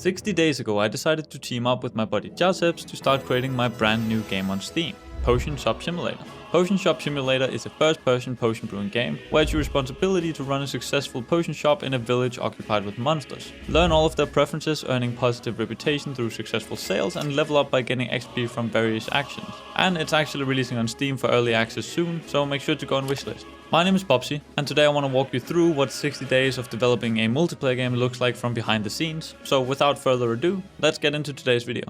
60 days ago I decided to team up with my buddy Joseph to start creating my brand new game on Steam, Potion Shop Simulator. Potion Shop Simulator is a first-person potion brewing game where it's your responsibility to run a successful potion shop in a village occupied with monsters. Learn all of their preferences, earning positive reputation through successful sales, and level up by getting XP from various actions. And it's actually releasing on Steam for early access soon, so make sure to go on wishlist. My name is Popsy, and today I want to walk you through what 60 days of developing a multiplayer game looks like from behind the scenes. So without further ado, let's get into today's video.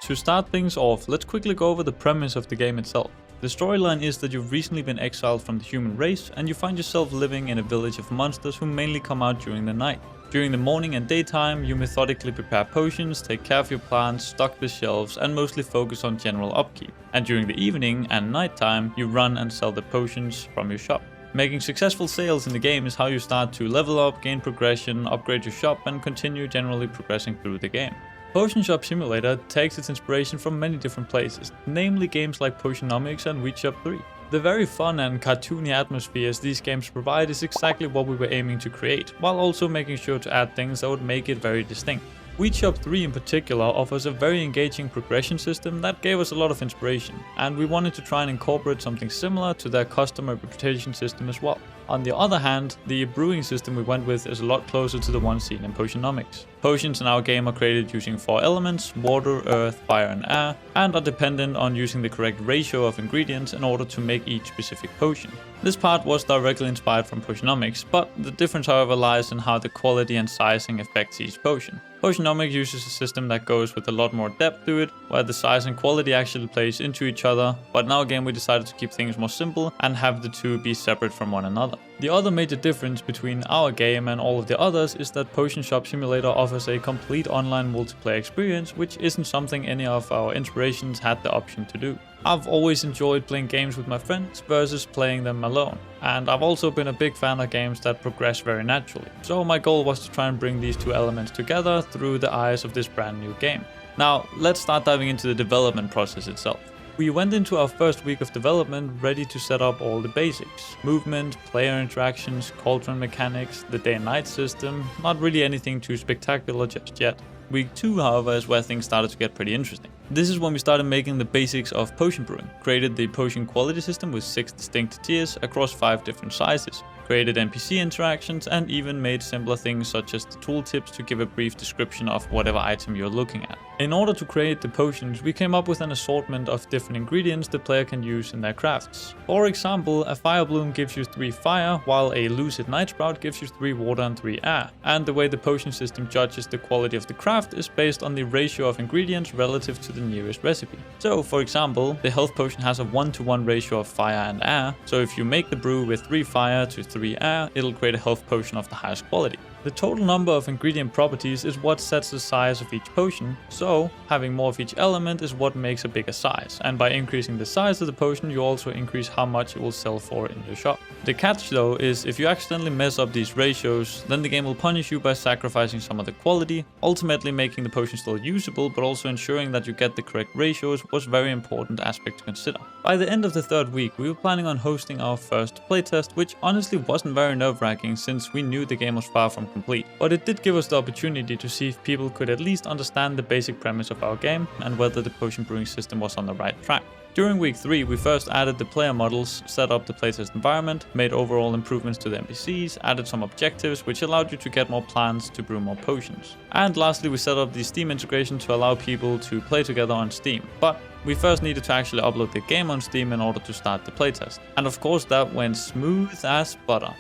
To start things off, let's quickly go over the premise of the game itself. The storyline is that you've recently been exiled from the human race and you find yourself living in a village of monsters who mainly come out during the night. During the morning and daytime, you methodically prepare potions, take care of your plants, stock the shelves, and mostly focus on general upkeep. And during the evening and nighttime, you run and sell the potions from your shop. Making successful sales in the game is how you start to level up, gain progression, upgrade your shop, and continue generally progressing through the game. Potion Shop Simulator takes its inspiration from many different places, namely games like Potionomics and Wheat Shop 3. The very fun and cartoony atmospheres these games provide is exactly what we were aiming to create, while also making sure to add things that would make it very distinct. Wheat Shop 3 in particular offers a very engaging progression system that gave us a lot of inspiration, and we wanted to try and incorporate something similar to their customer reputation system as well. On the other hand, the brewing system we went with is a lot closer to the one seen in Potionomics. Potions in our game are created using 4 elements: water, earth, fire and air, and are dependent on using the correct ratio of ingredients in order to make each specific potion. This part was directly inspired from Potionomics, but the difference however lies in how the quality and sizing affects each potion. Potionomics uses a system that goes with a lot more depth to it, where the size and quality actually plays into each other, but in our game we decided to keep things more simple and have the two be separate from one another. The other major difference between our game and all of the others is that Potion Shop Simulator offers a complete online multiplayer experience, which isn't something any of our inspirations had the option to do. I've always enjoyed playing games with my friends versus playing them alone, and I've also been a big fan of games that progress very naturally, so my goal was to try and bring these two elements together through the eyes of this brand new game. Now, let's start diving into the development process itself. We went into our first week of development ready to set up all the basics: movement, player interactions, cauldron mechanics, the day and night system, not really anything too spectacular just yet. Week 2, however, is where things started to get pretty interesting. This is when we started making the basics of potion brewing, created the potion quality system with 6 distinct tiers across 5 different sizes, created NPC interactions, and even made simpler things such as the tooltips to give a brief description of whatever item you're looking at. In order to create the potions, we came up with an assortment of different ingredients the player can use in their crafts. For example, a fire bloom gives you 3 fire, while a lucid night sprout gives you 3 water and 3 air. And the way the potion system judges the quality of the craft is based on the ratio of ingredients relative to the nearest recipe. So, for example, the health potion has a 1-to-1 ratio of fire and air, so if you make the brew with 3 fire to 3 air, it'll create a health potion of the highest quality. The total number of ingredient properties is what sets the size of each potion, so having more of each element is what makes a bigger size, and by increasing the size of the potion you also increase how much it will sell for in your shop. The catch though is if you accidentally mess up these ratios, then the game will punish you by sacrificing some of the quality, ultimately making the potion still usable, but also ensuring that you get the correct ratios was a very important aspect to consider. By the end of the 3rd week we were planning on hosting our first playtest, which honestly wasn't very nerve-wracking since we knew the game was far from complete, but it did give us the opportunity to see if people could at least understand the basic premise of our game and whether the potion brewing system was on the right track. During week 3 we first added the player models, set up the playtest environment, made overall improvements to the NPCs, added some objectives which allowed you to get more plants to brew more potions. And lastly we set up the Steam integration to allow people to play together on Steam, but we first needed to actually upload the game on Steam in order to start the playtest. And of course that went smooth as butter.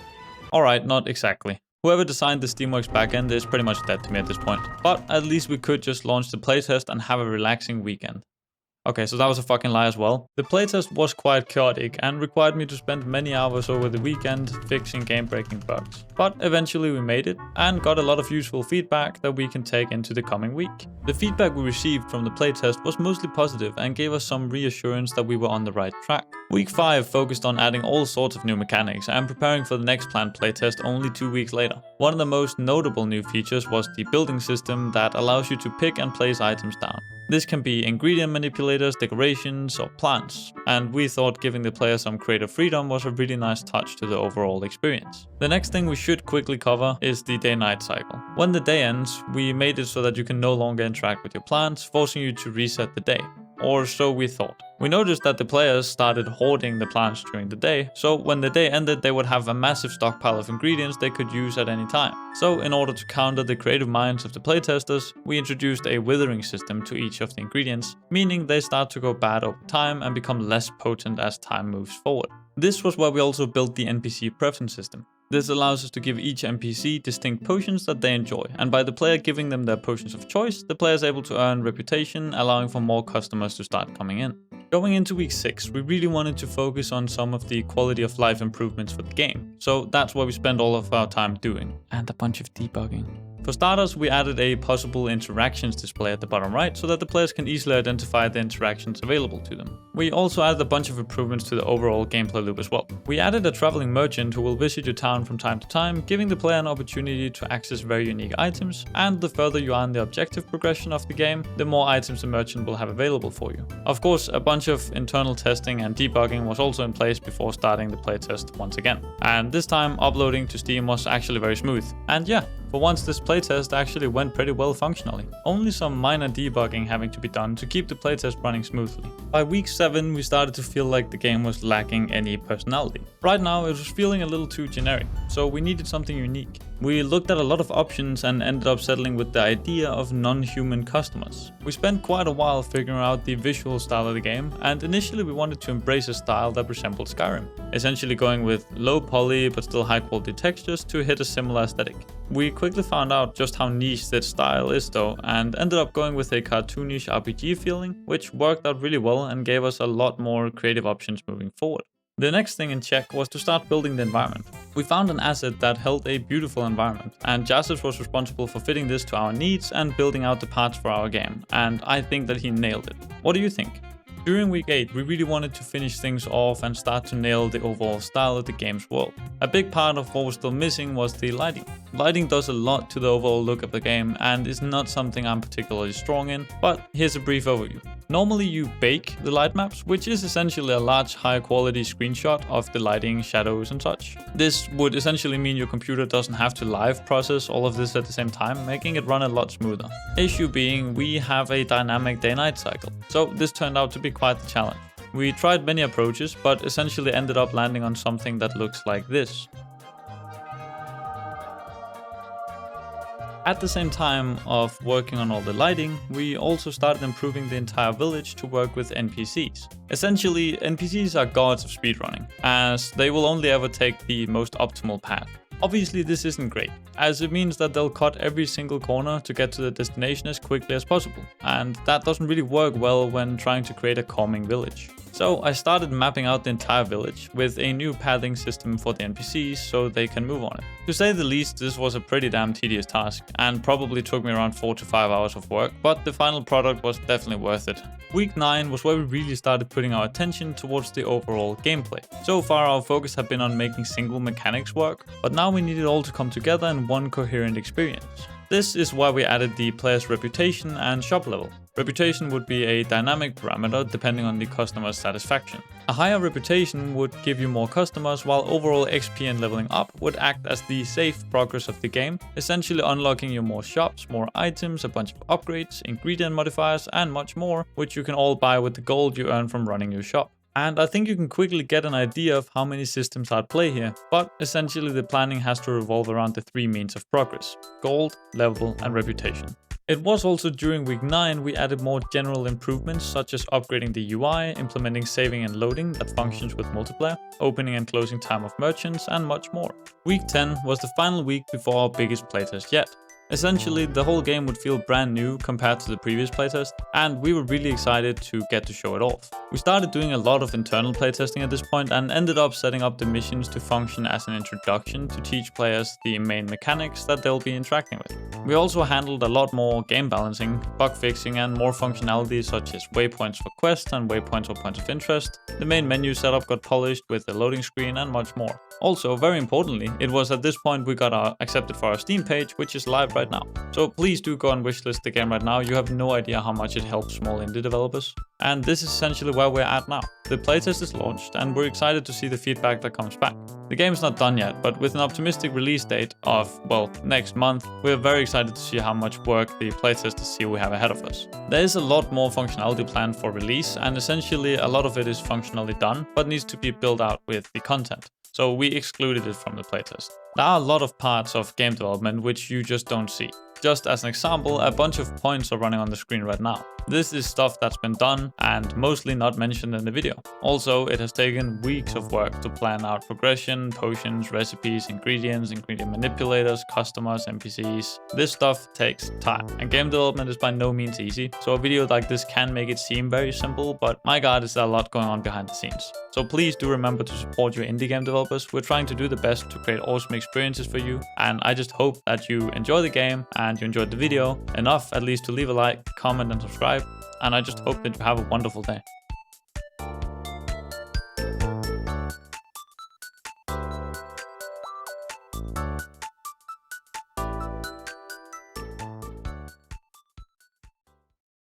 Alright, not exactly. Whoever designed the Steamworks backend is pretty much dead to me at this point, but at least we could just launch the playtest and have a relaxing weekend. Okay, so that was a fucking lie as well. The playtest was quite chaotic and required me to spend many hours over the weekend fixing game-breaking bugs. But eventually we made it and got a lot of useful feedback that we can take into the coming week. The feedback we received from the playtest was mostly positive and gave us some reassurance that we were on the right track. Week 5 focused on adding all sorts of new mechanics and preparing for the next planned playtest only 2 weeks later. One of the most notable new features was the building system that allows you to pick and place items down. This can be ingredient manipulators, decorations, or plants, and we thought giving the player some creative freedom was a really nice touch to the overall experience. The next thing we should quickly cover is the day-night cycle. When the day ends, we made it so that you can no longer interact with your plants, forcing you to reset the day. Or so we thought. We noticed that the players started hoarding the plants during the day, so when the day ended they would have a massive stockpile of ingredients they could use at any time. So in order to counter the creative minds of the playtesters, we introduced a withering system to each of the ingredients, meaning they start to go bad over time and become less potent as time moves forward. This was why we also built the NPC preference system. This allows us to give each NPC distinct potions that they enjoy, and by the player giving them their potions of choice, the player is able to earn reputation, allowing for more customers to start coming in. Going into week 6, we really wanted to focus on some of the quality of life improvements for the game, so that's what we spent all of our time doing, and a bunch of debugging. For starters, we added a possible interactions display at the bottom right so that the players can easily identify the interactions available to them. We also added a bunch of improvements to the overall gameplay loop as well. We added a traveling merchant who will visit your town from time to time, giving the player an opportunity to access very unique items, and the further you are in the objective progression of the game, the more items the merchant will have available for you. Of course, a bunch of internal testing and debugging was also in place before starting the playtest once again. And this time, uploading to Steam was actually very smooth. And yeah, for once this playtest actually went pretty well functionally. Only some minor debugging having to be done to keep the playtest running smoothly. By week 7 we started to feel like the game was lacking any personality. Right now it was feeling a little too generic, so we needed something unique. We looked at a lot of options and ended up settling with the idea of non-human customers. We spent quite a while figuring out the visual style of the game, and initially we wanted to embrace a style that resembled Skyrim, essentially going with low poly but still high quality textures to hit a similar aesthetic. We quickly found out just how niche that style is though, and ended up going with a cartoonish RPG feeling, which worked out really well and gave us a lot more creative options moving forward. The next thing in check was to start building the environment. We found an asset that held a beautiful environment, and Joseph was responsible for fitting this to our needs and building out the parts for our game, and I think that he nailed it. What do you think? During week 8, we really wanted to finish things off and start to nail the overall style of the game's world. A big part of what was still missing was the lighting. Lighting does a lot to the overall look of the game and is not something I'm particularly strong in, but here's a brief overview. Normally you bake the light maps, which is essentially a large high quality screenshot of the lighting, shadows and such. This would essentially mean your computer doesn't have to live process all of this at the same time, making it run a lot smoother. Issue being, we have a dynamic day-night cycle, so this turned out to be quite the challenge. We tried many approaches, but essentially ended up landing on something that looks like this. At the same time of working on all the lighting, we also started improving the entire village to work with NPCs. Essentially, NPCs are gods of speedrunning, as they will only ever take the most optimal path. Obviously this isn't great, as it means that they'll cut every single corner to get to the destination as quickly as possible, and that doesn't really work well when trying to create a calming village. So I started mapping out the entire village with a new pathing system for the NPCs so they can move on it. To say the least, this was a pretty damn tedious task and probably took me around 4 to 5 hours of work, but the final product was definitely worth it. Week 9 was where we really started putting our attention towards the overall gameplay. So far our focus had been on making single mechanics work, but now we need it all to come together in one coherent experience. This is why we added the player's reputation and shop level. Reputation would be a dynamic parameter depending on the customer's satisfaction. A higher reputation would give you more customers, while overall XP and leveling up would act as the safe progress of the game, essentially unlocking you more shops, more items, a bunch of upgrades, ingredient modifiers and much more, which you can all buy with the gold you earn from running your shop. And I think you can quickly get an idea of how many systems are at play here, but essentially the planning has to revolve around the 3 means of progress: gold, level and reputation. It was also during week 9 we added more general improvements, such as upgrading the UI, implementing saving and loading that functions with multiplayer, opening and closing time of merchants and much more. Week 10 was the final week before our biggest playtest yet. Essentially, the whole game would feel brand new compared to the previous playtest, and we were really excited to get to show it off. We started doing a lot of internal playtesting at this point and ended up setting up the missions to function as an introduction to teach players the main mechanics that they'll be interacting with. We also handled a lot more game balancing, bug fixing, and more functionality such as waypoints for quests and waypoints or points of interest. The main menu setup got polished with the loading screen and much more. Also, very importantly, it was at this point we got accepted for our Steam page, which is live right now. So please do go and wishlist the game right now. You have no idea how much it helps small indie developers. And this is essentially where we're at now. The playtest is launched and we're excited to see the feedback that comes back. The game is not done yet, but with an optimistic release date of, well, next month, we're very excited to see how much work the playtesters see we have ahead of us. There is a lot more functionality planned for release, and essentially a lot of it is functionally done, but needs to be built out with the content. So we excluded it from the playtest. There are a lot of parts of game development which you just don't see. Just as an example, a bunch of points are running on the screen right now. This is stuff that's been done and mostly not mentioned in the video. Also, it has taken weeks of work to plan out progression, potions, recipes, ingredients, ingredient manipulators, customers, NPCs. This stuff takes time, and game development is by no means easy, so a video like this can make it seem very simple, but my god, is there a lot going on behind the scenes. So please do remember to support your indie game developers. We're trying to do the best to create awesome experiences for you, and I just hope that you enjoy the game and you enjoyed the video enough at least to leave a like, comment, and subscribe. And I just hope that you have a wonderful day.